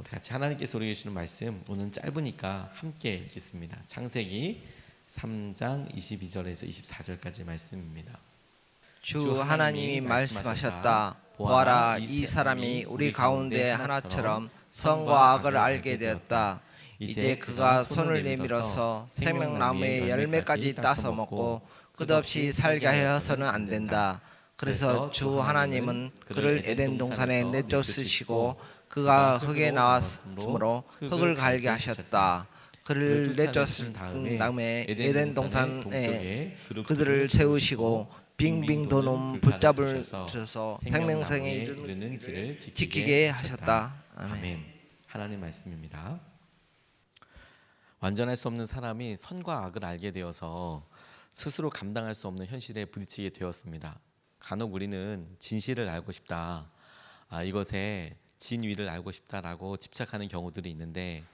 우리 같이 하나님께서 우리에게 주시는 말씀, 오늘 짧으니까 함께 읽겠습니다. 창세기 3장 22절에서 24절까지 말씀입니다. 주 하나님이 말씀하셨다. 보아라, 이 사람이 우리 가운데 하나처럼 선과 악을 알게 되었다. 이제 그가 손을 내밀어서 생명나무의 열매까지 따서 먹고 끝없이 살게 하여서는 안 된다. 그래서 주 하나님은 그를 에덴 동산에 내쫓으시고 그가 흙에 나왔으므로 흙을 갈게 하셨다. 그를 내쫓은 다음에 에덴 동산에 그들을 세우시고 빙빙 도는 붙잡으셔서 생명성에 이르는 길을 지키게 하셨다. 아멘. 하나님 말씀입니다. 완전할 수 없는 사람이 선과 악을 알게 되어서 스스로 감당할 수 없는 현실에 부딪히게 되었습니다. 간혹 우리는 진실을 알고 싶다, 이것에 진위를 알고 싶다라고 집착하는 경우들이 있는데,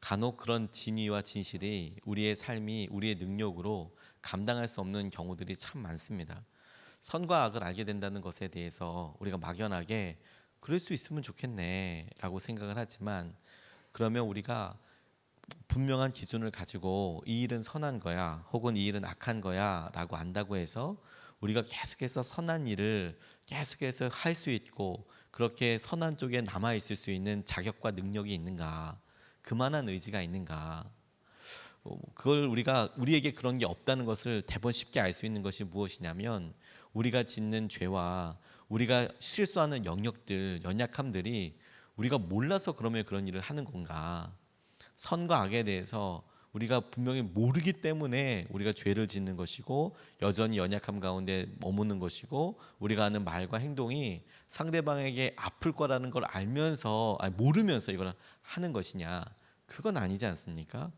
간혹 그런 진위와 진실이 우리의 삶이 우리의 능력으로 감당할 수 없는 경우들이 참 많습니다. 선과 악을 알게 된다는 것에 대해서 우리가 막연하게 그럴 수 있으면 좋겠네 라고 생각을 하지만, 그러면 우리가 분명한 기준을 가지고 이 일은 선한 거야 혹은 이 일은 악한 거야 라고 안다고 해서 우리가 계속해서 선한 일을 계속해서 할 수 있고 그렇게 선한 쪽에 남아있을 수 있는 자격과 능력이 있는가, 그만한 의지가 있는가, 그걸 우리에게 그런 게 없다는 것을 대번 쉽게 알 수 있는 것이 무엇이냐면, 우리가 짓는 죄와 우리가 실수하는 영역들, 연약함들이 우리가 몰라서 그러면 그런 일을 하는 건가, 선과 악에 대해서 우리가 분명히 모르기 때문에 우리가 죄를 짓는 것이고 여전히 연약함 가운데 머무는 것이고, 우리가 하는 말과 행동이 상대방에게 아플 거라는 걸 알면서 모르면서 이걸 하는 것이냐, 그건 아니지 않습니까?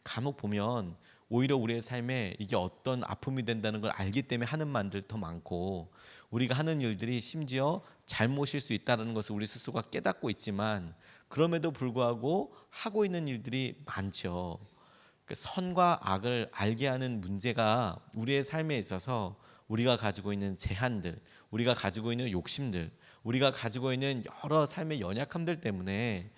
간혹 보면 오히려 우리의 삶에 이게 어떤 아픔이 된다는 걸 알기 때문에 하는 말들 더 많고, 우리가 하는 일들이 심지어 잘못일 수 있다는 것을 우리 스스로가 깨닫고 있지만 그럼에도 불구하고 하고 있는 일들이 많죠. 선과 악을 알게 하는 문제가 우리의 삶에 있어서 우리가 가지고 있는 제한들, 우리가 가지고 있는 욕심들, 우리가 가지고 있는 여러 삶의 연약함들 때문에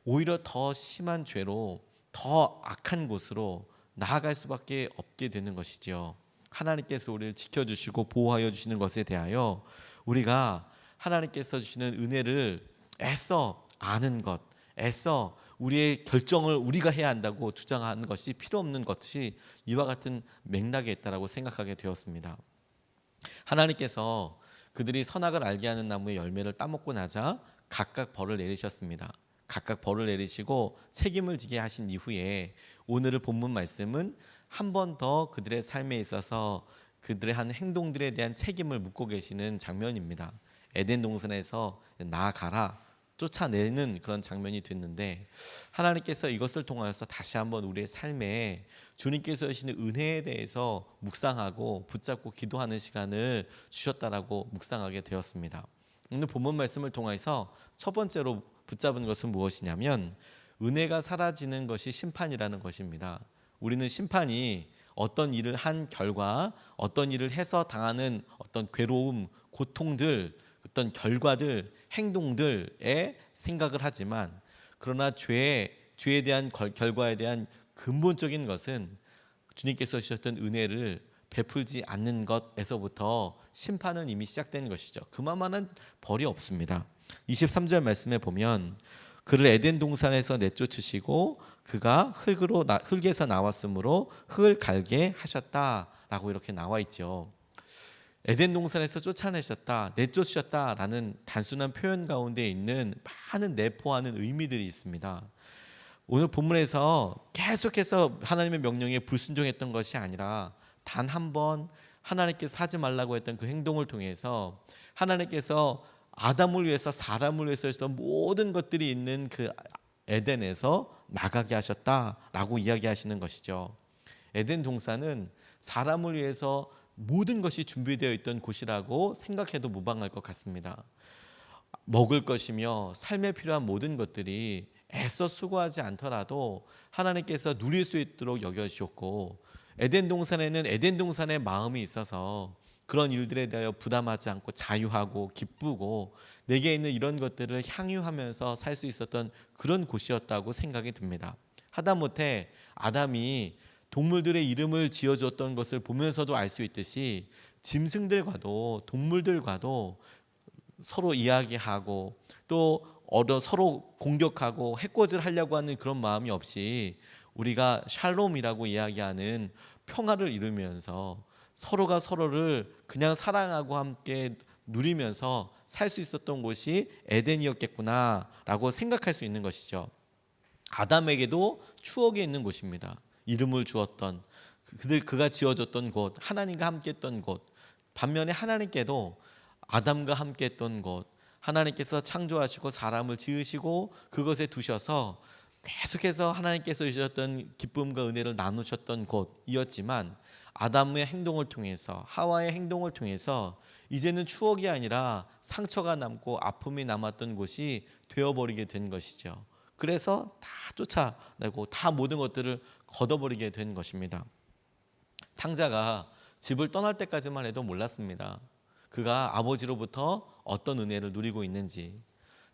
오히려 더 심한 죄로, 더 악한 곳으로 나아갈 수밖에 없게 되는 것이죠. 하나님께서 우리를 지켜주시고 보호하여 주시는 것에 대하여 우리가 하나님께서 주시는 은혜를 애써 아는 것, 애써 우리의 결정을 우리가 해야 한다고 주장하는 것이 필요 없는 것이 이와 같은 맥락에 있다라고 생각하게 되었습니다. 하나님께서 그들이 선악을 알게 하는 나무의 열매를 따먹고 나자 각각 벌을 내리셨습니다. 각각 벌을 내리시고 책임을 지게 하신 이후에 오늘의 본문 말씀은 한 번 더 그들의 삶에 있어서 그들의 한 행동들에 대한 책임을 묻고 계시는 장면입니다. 에덴 동산에서 나아가라, 쫓아내는 그런 장면이 됐는데, 하나님께서 이것을 통하여서 다시 한번 우리의 삶에 주님께서 주시는 은혜에 대해서 묵상하고 붙잡고 기도하는 시간을 주셨다라고 묵상하게 되었습니다. 오늘 본문 말씀을 통해서 첫 번째로 붙잡은 것은 무엇이냐면, 은혜가 사라지는 것이 심판이라는 것입니다. 우리는 심판이 어떤 일을 한 결과, 어떤 일을 해서 당하는 어떤 괴로움, 고통들, 어떤 결과들, 행동들에 생각을 하지만, 그러나 죄에 대한 결과에 대한 근본적인 것은 주님께서 주셨던 은혜를 베풀지 않는 것에서부터 심판은 이미 시작된 것이죠. 그만한 벌이 없습니다. 23절 말씀에 보면 그를 에덴 동산에서 내쫓으시고 그가 흙에서 나왔으므로 흙을 갈게 하셨다라고 이렇게 나와 있죠. 에덴 동산에서 쫓아내셨다, 내쫓으셨다라는 단순한 표현 가운데 있는 많은 내포하는 의미들이 있습니다. 오늘 본문에서 계속해서 하나님의 명령에 불순종했던 것이 아니라 단 한 번 하나님께서 하지 말라고 했던 그 행동을 통해서 하나님께서 아담을 위해서, 사람을 위해서 했던 모든 것들이 있는 그 에덴에서 나가게 하셨다라고 이야기하시는 것이죠. 에덴 동산은 사람을 위해서 모든 것이 준비되어 있던 곳이라고 생각해도 무방할 것 같습니다. 먹을 것이며 삶에 필요한 모든 것들이 애써 수고하지 않더라도 하나님께서 누릴 수 있도록 여겨주셨고, 에덴 동산에는 에덴 동산의 마음이 있어서 그런 일들에 대하여 부담하지 않고 자유하고 기쁘고 내게 있는 이런 것들을 향유하면서 살 수 있었던 그런 곳이었다고 생각이 듭니다. 하다못해 아담이 동물들의 이름을 지어줬던 것을 보면서도 알 수 있듯이 짐승들과도 동물들과도 서로 이야기하고 또 서로 공격하고 해코지를 하려고 하는 그런 마음이 없이 우리가 샬롬이라고 이야기하는 평화를 이루면서 서로가 서로를 그냥 사랑하고 함께 누리면서 살 수 있었던 곳이 에덴이었겠구나라고 생각할 수 있는 것이죠. 아담에게도 추억이 있는 곳입니다. 이름을 주었던 그가 지어줬던 곳, 하나님과 함께했던 곳. 반면에 하나님께도 아담과 함께했던 곳, 하나님께서 창조하시고 사람을 지으시고 그것에 두셔서 계속해서 하나님께서 주셨던 기쁨과 은혜를 나누셨던 곳이었지만 아담의 행동을 통해서 하와의 행동을 통해서 이제는 추억이 아니라 상처가 남고 아픔이 남았던 곳이 되어버리게 된 것이죠. 그래서 다 쫓아내고 다 모든 것들을 걷어버리게 된 것입니다. 탕자가 집을 떠날 때까지만 해도 몰랐습니다. 그가 아버지로부터 어떤 은혜를 누리고 있는지.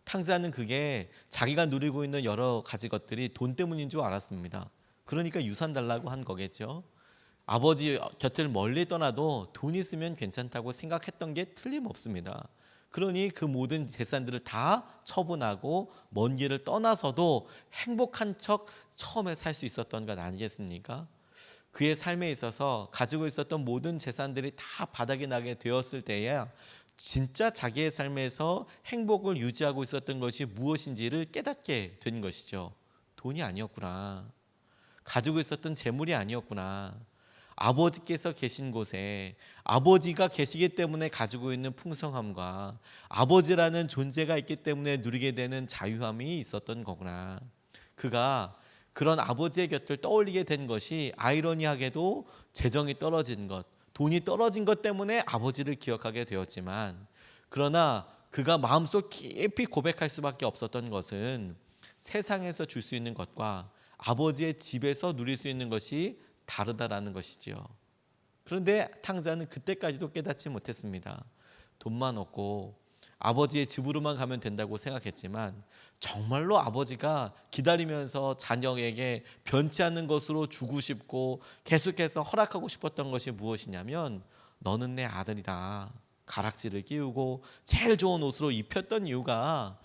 탕자는 그게 자기가 누리고 있는 여러 가지 것들이 돈 때문인 줄 알았습니다. 그러니까 유산 달라고 한 거겠죠. 아버지 곁을 멀리 떠나도 돈 있으면 괜찮다고 생각했던 게 틀림없습니다. 그러니 그 모든 재산들을 다 처분하고 먼 길을 떠나서도 행복한 척 처음에 살 수 있었던 것 아니겠습니까? 그의 삶에 있어서 가지고 있었던 모든 재산들이 다 바닥이 나게 되었을 때야 진짜 자기의 삶에서 행복을 유지하고 있었던 것이 무엇인지를 깨닫게 된 것이죠. 돈이 아니었구나. 가지고 있었던 재물이 아니었구나. 아버지께서 계신 곳에 아버지가 계시기 때문에 가지고 있는 풍성함과 아버지라는 존재가 있기 때문에 누리게 되는 자유함이 있었던 거구나. 그가 그런 아버지의 곁을 떠올리게 된 것이 아이러니하게도 재정이 떨어진 것, 돈이 떨어진 것 때문에 아버지를 기억하게 되었지만, 그러나 그가 마음속 깊이 고백할 수밖에 없었던 것은 세상에서 줄 수 있는 것과 아버지의 집에서 누릴 수 있는 것이 다르다라는 것이지요. 그런데 탕자는 그때까지도 깨닫지 못했습니다. 돈만 얻고 아버지의 집으로만 가면 된다고 생각했지만 정말로 아버지가 기다리면서 자녀에게 변치 않는 것으로 주고 싶고 계속해서 허락하고 싶었던 것이 무엇이냐면 너는 내 아들이다. 가락지를 끼우고 제일 좋은 옷으로 입혔던 이유가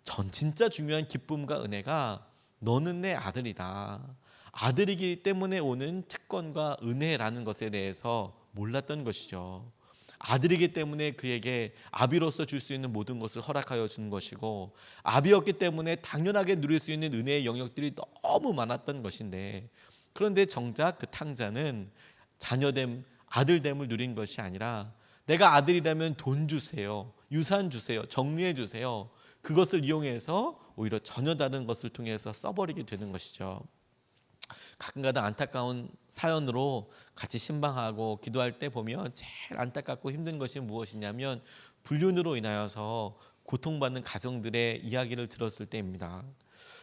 전 진짜 중요한 기쁨과 은혜가 너는 내 아들이다. 아들이기 때문에 오는 특권과 은혜라는 것에 대해서 몰랐던 것이죠. 아들이기 때문에 그에게 아비로서 줄 수 있는 모든 것을 허락하여 준 것이고 아비였기 때문에 당연하게 누릴 수 있는 은혜의 영역들이 너무 많았던 것인데, 그런데 정작 그 탕자는 자녀됨, 아들됨을 누린 것이 아니라 내가 아들이라면 돈 주세요, 유산 주세요, 정리해 주세요. 그것을 이용해서 오히려 전혀 다른 것을 통해서 써버리게 되는 것이죠. 가끔가다 안타까운 사연으로 같이 신방하고 기도할 때 보면 제일 안타깝고 힘든 것이 무엇이냐면 불륜으로 인하여서 고통받는 가정들의 이야기를 들었을 때입니다.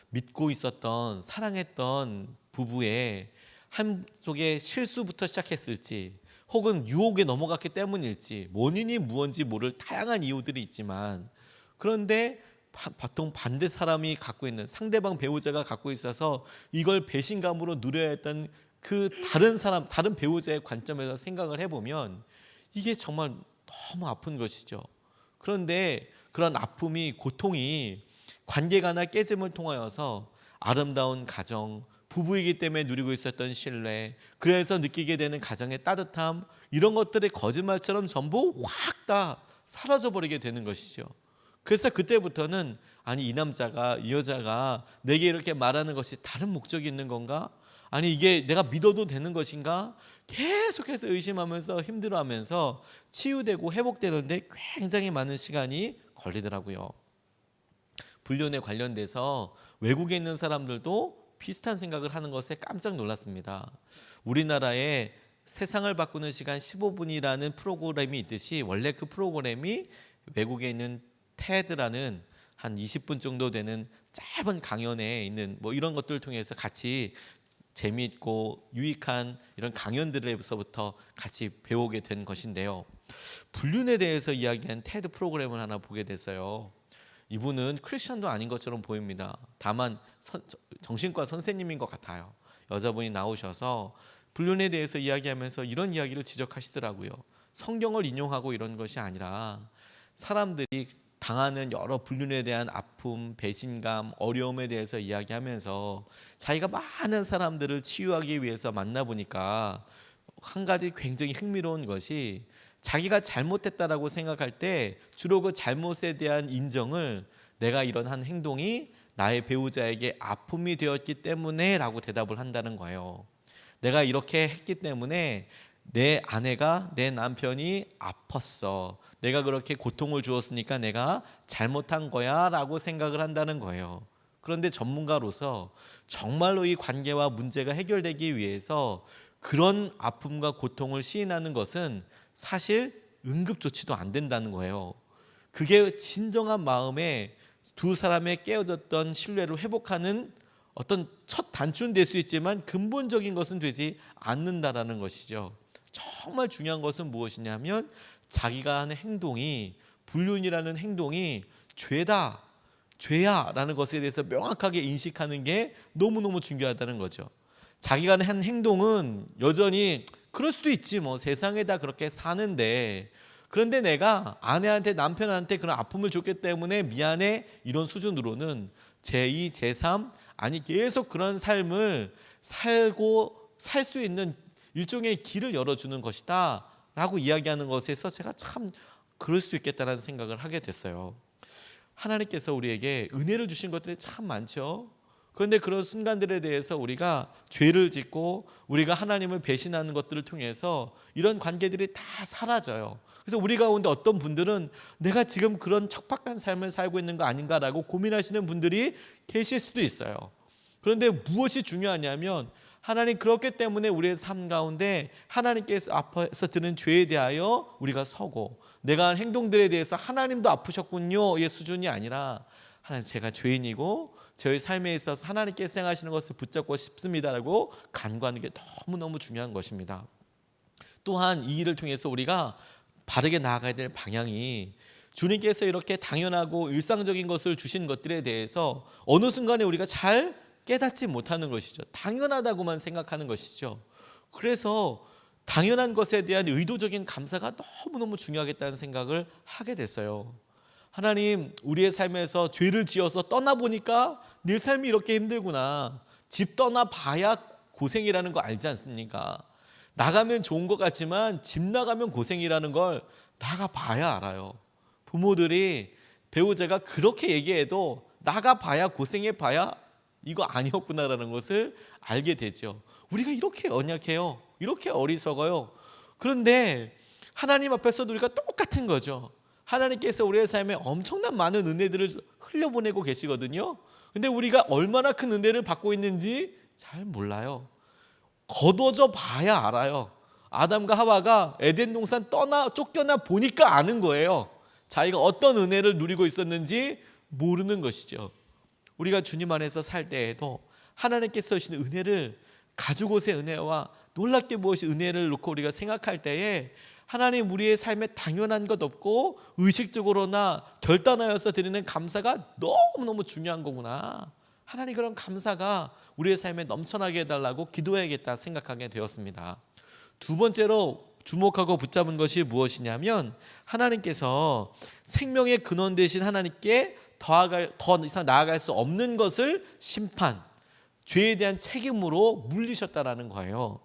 믿고 있었던 사랑했던 부부의 한쪽에 실수부터 시작했을지 혹은 유혹에 넘어갔기 때문일지 원인이 무언지 모를 다양한 이유들이 있지만, 그런데 보통 반대 사람이 갖고 있는 상대방 배우자가 갖고 있어서 이걸 배신감으로 누려야 했던 그 다른 사람, 다른 배우자의 관점에서 생각을 해보면 이게 정말 너무 아픈 것이죠. 그런데 그런 아픔이, 고통이 관계가 하나 깨짐을 통하여서 아름다운 가정, 부부이기 때문에 누리고 있었던 신뢰, 그래서 느끼게 되는 가정의 따뜻함, 이런 것들이 거짓말처럼 전부 확 다 사라져 버리게 되는 것이죠. 그래서 그때부터는 아니 이 남자가, 이 여자가 내게 이렇게 말하는 것이 다른 목적이 있는 건가? 아니 이게 내가 믿어도 되는 것인가? 계속해서 의심하면서 힘들어하면서 치유되고 회복되는데 굉장히 많은 시간이 걸리더라고요. 불륜에 관련돼서 외국에 있는 사람들도 비슷한 생각을 하는 것에 깜짝 놀랐습니다. 우리나라에 세상을 바꾸는 시간 15분이라는 프로그램이 있듯이 원래 그 프로그램이 외국에 있는 테드라는 한 20분 정도 되는 짧은 강연에 있는 뭐 이런 것들을 통해서 같이 재미있고 유익한 이런 강연들에서부터 같이 배우게 된 것인데요. 불륜에 대해서 이야기한 테드 프로그램을 하나 보게 됐어요. 이분은 크리스천도 아닌 것처럼 보입니다. 다만 정신과 선생님인 것 같아요. 여자분이 나오셔서 불륜에 대해서 이야기하면서 이런 이야기를 지적하시더라고요. 성경을 인용하고 이런 것이 아니라 사람들이 당하는 여러 불륜에 대한 아픔, 배신감, 어려움에 대해서 이야기하면서 자기가 많은 사람들을 치유하기 위해서 만나보니까 한 가지 굉장히 흥미로운 것이 자기가 잘못했다라고 생각할 때 주로 그 잘못에 대한 인정을 내가 이런 한 행동이 나의 배우자에게 아픔이 되었기 때문에 라고 대답을 한다는 거예요. 내가 이렇게 했기 때문에 내 아내가, 내 남편이 아팠어. 내가 그렇게 고통을 주었으니까 내가 잘못한 거야 라고 생각을 한다는 거예요. 그런데 전문가로서 정말로 이 관계와 문제가 해결되기 위해서 그런 아픔과 고통을 시인하는 것은 사실 응급조치도 안 된다는 거예요. 그게 진정한 마음에 두 사람의 깨어졌던 신뢰를 회복하는 어떤 첫 단추는 될 수 있지만 근본적인 것은 되지 않는다라는 것이죠. 정말 중요한 것은 무엇이냐면 자기가 하는 행동이, 불륜이라는 행동이 죄다, 죄야라는 것에 대해서 명확하게 인식하는 게 너무너무 중요하다는 거죠. 자기가 한 행동은 여전히 그럴 수도 있지, 뭐 세상에 다 그렇게 사는데, 그런데 내가 아내한테, 남편한테 그런 아픔을 줬기 때문에 미안해, 이런 수준으로는 제2, 제3 아니 계속 그런 삶을 살고 살 수 있는 일종의 길을 열어주는 것이다 라고 이야기하는 것에서 제가 참 그럴 수 있겠다는 생각을 하게 됐어요. 하나님께서 우리에게 은혜를 주신 것들이 참 많죠. 그런데 그런 순간들에 대해서 우리가 죄를 짓고 우리가 하나님을 배신하는 것들을 통해서 이런 관계들이 다 사라져요. 그래서 우리 가운데 어떤 분들은 내가 지금 그런 척박한 삶을 살고 있는 거 아닌가라고 고민하시는 분들이 계실 수도 있어요. 그런데 무엇이 중요하냐면 하나님 그렇기 때문에 우리의 삶 가운데 하나님께서 앞에서 드는 죄에 대하여 우리가 서고 내가 한 행동들에 대해서 하나님도 아프셨군요의 수준이 아니라 하나님 제가 죄인이고 저의 삶에 있어서 하나님께서 행하시는 것을 붙잡고 싶습니다라고 간구하는 게 너무너무 중요한 것입니다. 또한 이 일을 통해서 우리가 바르게 나아가야 될 방향이 주님께서 이렇게 당연하고 일상적인 것을 주신 것들에 대해서 어느 순간에 우리가 잘 깨닫지 못하는 것이죠. 당연하다고만 생각하는 것이죠. 그래서 당연한 것에 대한 의도적인 감사가 너무너무 중요하겠다는 생각을 하게 됐어요. 하나님, 우리의 삶에서 죄를 지어서 떠나보니까 내 삶이 이렇게 힘들구나. 집 떠나봐야 고생이라는 거 알지 않습니까? 나가면 좋은 것 같지만 집 나가면 고생이라는 걸 나가봐야 알아요. 부모들이 배우자가 그렇게 얘기해도 나가봐야 고생해봐야 이거 아니었구나라는 것을 알게 되죠. 우리가 이렇게 연약해요. 이렇게 어리석어요. 그런데 하나님 앞에서도 우리가 똑같은 거죠. 하나님께서 우리의 삶에 엄청난 많은 은혜들을 흘려보내고 계시거든요. 근데 우리가 얼마나 큰 은혜를 받고 있는지 잘 몰라요. 거둬져 봐야 알아요. 아담과 하와가 에덴 동산 쫓겨나 보니까 아는 거예요. 자기가 어떤 은혜를 누리고 있었는지 모르는 것이죠. 우리가 주님 안에서 살 때에도 하나님께서 주시는 은혜를, 가죽옷의 은혜와 놀랍게 무엇이 은혜를 놓고 우리가 생각할 때에 하나님 우리의 삶에 당연한 것 없고 의식적으로나 결단하여서 드리는 감사가 너무너무 중요한 거구나. 하나님 그런 감사가 우리의 삶에 넘쳐나게 해달라고 기도해야겠다 생각하게 되었습니다. 두 번째로 주목하고 붙잡은 것이 무엇이냐면 하나님께서 생명의 근원 되신 하나님께 더 이상 나아갈 수 없는 것을 심판, 죄에 대한 책임으로 물리셨다라는 거예요.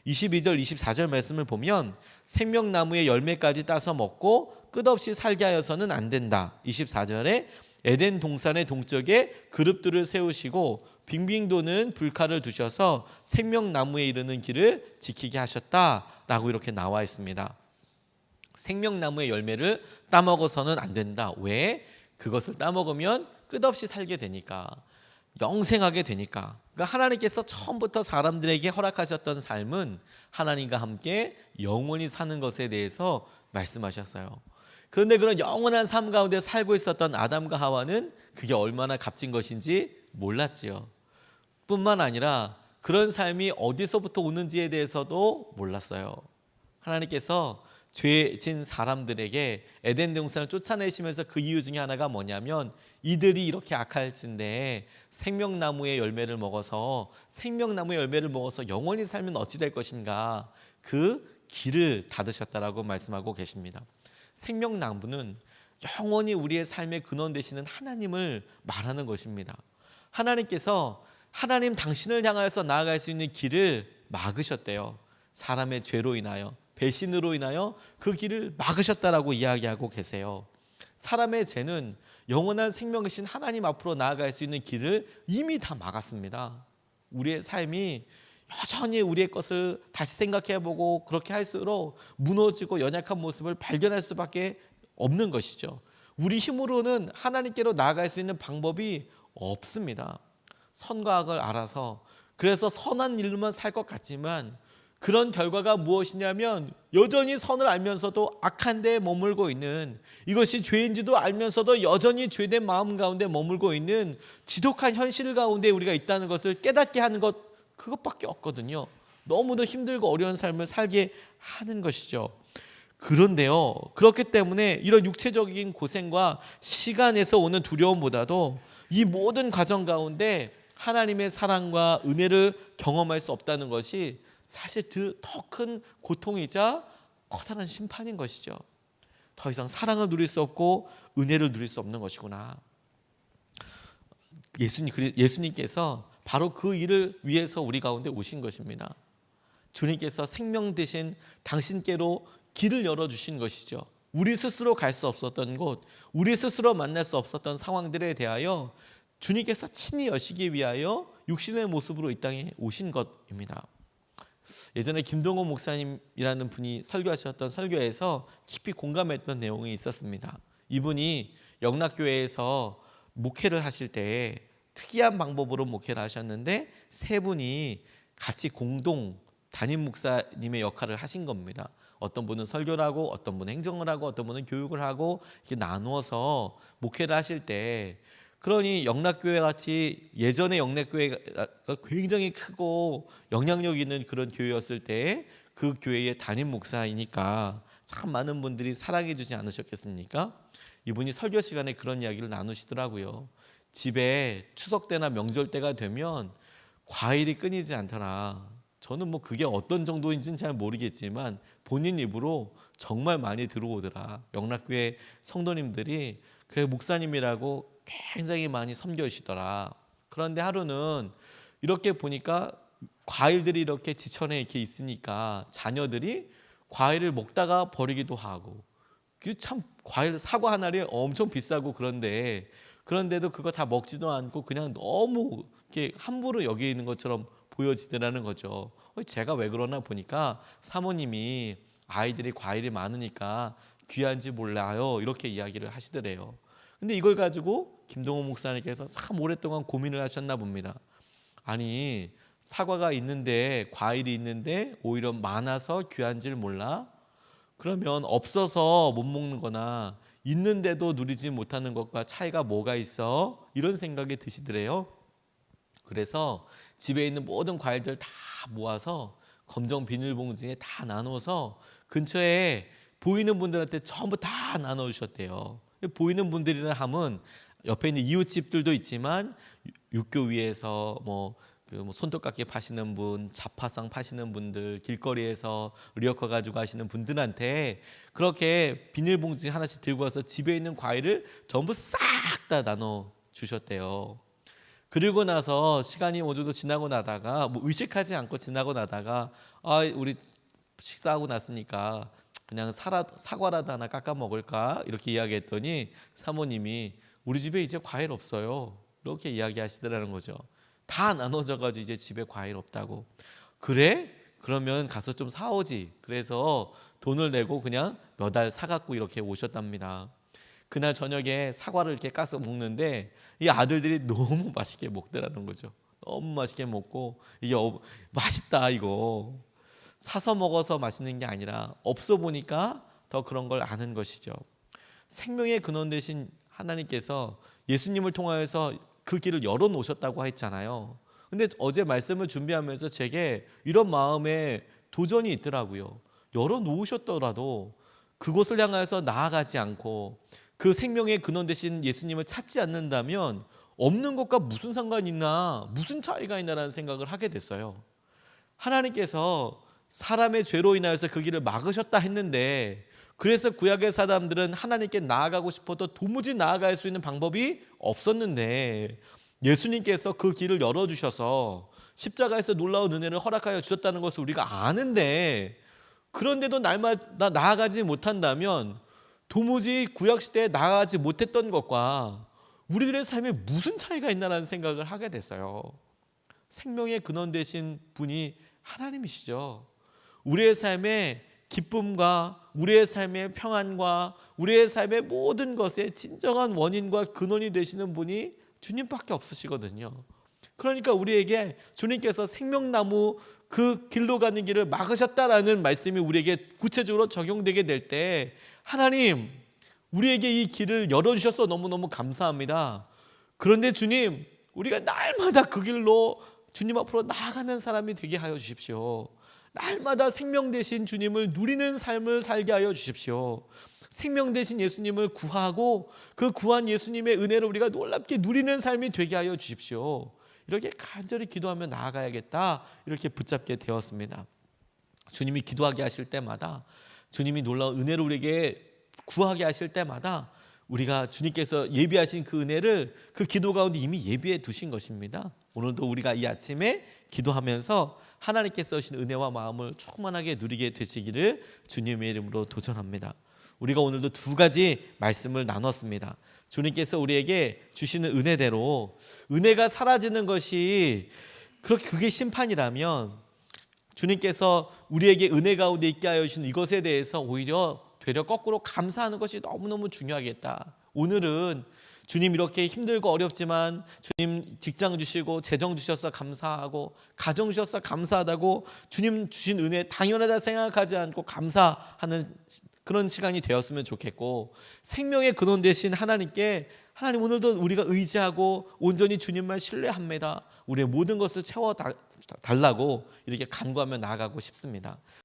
22절 24절 말씀을 보면 생명나무의 열매까지 따서 먹고 끝없이 살게 하여서는 안 된다. 24절에 에덴 동산의 동쪽에 그룹들을 세우시고 빙빙 도는 불칼을 두셔서 생명나무에 이르는 길을 지키게 하셨다라고 이렇게 나와 있습니다. 생명나무의 열매를 따먹어서는 안 된다. 왜? 그것을 따먹으면 끝없이 살게 되니까, 영생하게 되니까. 그러니까 하나님께서 처음부터 사람들에게 허락하셨던 삶은 하나님과 함께 영원히 사는 것에 대해서 말씀하셨어요. 그런데 그런 영원한 삶 가운데 살고 있었던 아담과 하와는 그게 얼마나 값진 것인지 몰랐지요. 뿐만 아니라 그런 삶이 어디서부터 오는지에 대해서도 몰랐어요. 하나님께서 죄진 사람들에게 에덴 동산을 쫓아내시면서 그 이유 중에 하나가 뭐냐면 이들이 이렇게 악할진대 생명나무의 열매를 먹어서 영원히 살면 어찌 될 것인가, 그 길을 닫으셨다라고 말씀하고 계십니다. 생명나무는 영원히 우리의 삶의 근원 되시는 하나님을 말하는 것입니다. 하나님께서 하나님 당신을 향하여서 나아갈 수 있는 길을 막으셨대요. 사람의 죄로 인하여, 배신으로 인하여 그 길을 막으셨다라고 이야기하고 계세요. 사람의 죄는 영원한 생명이신 하나님 앞으로 나아갈 수 있는 길을 이미 다 막았습니다. 우리의 삶이 여전히 우리의 것을 다시 생각해보고 그렇게 할수록 무너지고 연약한 모습을 발견할 수밖에 없는 것이죠. 우리 힘으로는 하나님께로 나아갈 수 있는 방법이 없습니다. 선과 악을 알아서 그래서 선한 일로만 살 것 같지만 그런 결과가 무엇이냐면 여전히 선을 알면서도 악한 데에 머물고 있는, 이것이 죄인지도 알면서도 여전히 죄된 마음 가운데 머물고 있는 지독한 현실 가운데 우리가 있다는 것을 깨닫게 하는 것, 그것밖에 없거든요. 너무도 힘들고 어려운 삶을 살게 하는 것이죠. 그런데요, 그렇기 때문에 이런 육체적인 고생과 시간에서 오는 두려움보다도 이 모든 과정 가운데 하나님의 사랑과 은혜를 경험할 수 없다는 것이 사실 더 큰 고통이자 커다란 심판인 것이죠. 더 이상 사랑을 누릴 수 없고 은혜를 누릴 수 없는 것이구나. 예수님께서 바로 그 일을 위해서 우리 가운데 오신 것입니다. 주님께서 생명 되신 당신께로 길을 열어주신 것이죠. 우리 스스로 갈 수 없었던 곳, 우리 스스로 만날 수 없었던 상황들에 대하여 주님께서 친히 여시기 위하여 육신의 모습으로 이 땅에 오신 것입니다. 예전에 김동호 목사님이라는 분이 설교하셨던 설교에서 깊이 공감했던 내용이 있었습니다. 이분이 영락교회에서 목회를 하실 때 특이한 방법으로 목회를 하셨는데 세 분이 같이 공동 담임 목사님의 역할을 하신 겁니다. 어떤 분은 설교를 하고 어떤 분은 행정을 하고 어떤 분은 교육을 하고 이렇게 나누어서 목회를 하실 때, 그러니 영락교회 같이 예전에 영락교회가 굉장히 크고 영향력 있는 그런 교회였을 때 그 교회의 담임 목사이니까 참 많은 분들이 사랑해 주지 않으셨겠습니까? 이분이 설교 시간에 그런 이야기를 나누시더라고요. 집에 추석 때나 명절 때가 되면 과일이 끊이지 않더라. 저는 뭐 그게 어떤 정도인지는 잘 모르겠지만 본인 입으로 정말 많이 들어오더라. 영락교회 성도님들이 그 목사님이라고 굉장히 많이 섬겨주시더라. 그런데 하루는 이렇게 보니까 과일들이 이렇게 지천에 이렇게 있으니까 자녀들이 과일을 먹다가 버리기도 하고, 참 과일 사과 한 알이 엄청 비싸고 그런데도 그거 다 먹지도 않고 그냥 너무 이렇게 함부로 여기는 것처럼 보여지더라는 거죠. 제가 왜 그러나 보니까 사모님이 아이들이 과일이 많으니까 귀한지 몰라요, 이렇게 이야기를 하시더래요. 근데 이걸 가지고 김동호 목사님께서 참 오랫동안 고민을 하셨나 봅니다. 아니, 사과가 있는데 과일이 있는데 오히려 많아서 귀한지를 몰라? 그러면 없어서 못 먹는 거나 있는데도 누리지 못하는 것과 차이가 뭐가 있어? 이런 생각이 드시더래요. 그래서 집에 있는 모든 과일들 다 모아서 검정 비닐봉지에 다 나눠서 근처에 보이는 분들한테 전부 다 나눠주셨대요. 보이는 분들이라 함은 옆에 있는 이웃집들도 있지만 육교 위에서 뭐 손톱깎이 파시는 분, 자파상 파시는 분들, 길거리에서 리어커 가지고 가시는 분들한테 그렇게 비닐봉지 하나씩 들고 와서 집에 있는 과일을 전부 싹 다 나눠 주셨대요. 그리고 나서 시간이 어느 정도 지나고 나다가 의식하지 않고 지나고 나다가 우리 식사하고 났으니까 그냥 사과라도 하나 깎아 먹을까 이렇게 이야기했더니 사모님이 우리 집에 이제 과일 없어요, 이렇게 이야기하시더라는 거죠. 다 나눠져가지고 이제 집에 과일 없다고. 그래? 그러면 가서 좀 사오지. 그래서 돈을 내고 그냥 몇 알 사갖고 이렇게 오셨답니다. 그날 저녁에 사과를 이렇게 까서 먹는데 이 아들들이 너무 맛있게 먹더라는 거죠. 너무 맛있게 먹고 이게 맛있다 이거. 사서 먹어서 맛있는 게 아니라 없어 보니까 더 그런 걸 아는 것이죠. 생명의 근원 되신 하나님께서 예수님을 통하여서 그 길을 열어놓으셨다고 했잖아요. 근데 어제 말씀을 준비하면서 제게 이런 마음에 도전이 있더라고요. 열어놓으셨더라도 그곳을 향해서 나아가지 않고 그 생명의 근원 되신 예수님을 찾지 않는다면 없는 것과 무슨 상관이 있나, 무슨 차이가 있나라는 생각을 하게 됐어요. 하나님께서 사람의 죄로 인하여서 그 길을 막으셨다 했는데, 그래서 구약의 사람들은 하나님께 나아가고 싶어도 도무지 나아갈 수 있는 방법이 없었는데 예수님께서 그 길을 열어주셔서 십자가에서 놀라운 은혜를 허락하여 주셨다는 것을 우리가 아는데, 그런데도 날마다 나아가지 못한다면 도무지 구약시대에 나아가지 못했던 것과 우리들의 삶에 무슨 차이가 있나라는 생각을 하게 됐어요. 생명의 근원 되신 분이 하나님이시죠. 우리의 삶의 기쁨과 우리의 삶의 평안과 우리의 삶의 모든 것의 진정한 원인과 근원이 되시는 분이 주님밖에 없으시거든요. 그러니까 우리에게 주님께서 생명나무 그 길로 가는 길을 막으셨다라는 말씀이 우리에게 구체적으로 적용되게 될 때, 하나님, 우리에게 이 길을 열어주셔서 너무너무 감사합니다. 그런데 주님, 우리가 날마다 그 길로 주님 앞으로 나아가는 사람이 되게 하여 주십시오. 날마다 생명 되신 주님을 누리는 삶을 살게 하여 주십시오. 생명 되신 예수님을 구하고 그 구한 예수님의 은혜를 우리가 놀랍게 누리는 삶이 되게 하여 주십시오. 이렇게 간절히 기도하며 나아가야겠다, 이렇게 붙잡게 되었습니다. 주님이 기도하게 하실 때마다, 주님이 놀라운 은혜를 우리에게 구하게 하실 때마다 우리가 주님께서 예비하신 그 은혜를 그 기도 가운데 이미 예비해 두신 것입니다. 오늘도 우리가 이 아침에 기도하면서 하나님께서 주신 은혜와 마음을 충만하게 누리게 되시기를 주님의 이름으로 도전합니다. 우리가 오늘도 두 가지 말씀을 나눴습니다. 주님께서 우리에게 주시는 은혜대로 은혜가 사라지는 것이 그게 심판이라면, 주님께서 우리에게 은혜 가운데 있게 하여 주신 이것에 대해서 오히려 되려 거꾸로 감사하는 것이 너무너무 중요하겠다. 오늘은 주님 이렇게 힘들고 어렵지만 주님 직장 주시고 재정 주셔서 감사하고 가정 주셔서 감사하다고 주님 주신 은혜 당연하다 생각하지 않고 감사하는 그런 시간이 되었으면 좋겠고, 생명의 근원 되신 하나님께, 하나님 오늘도 우리가 의지하고 온전히 주님만 신뢰합니다, 우리의 모든 것을 채워달라고 이렇게 간구하며 나아가고 싶습니다.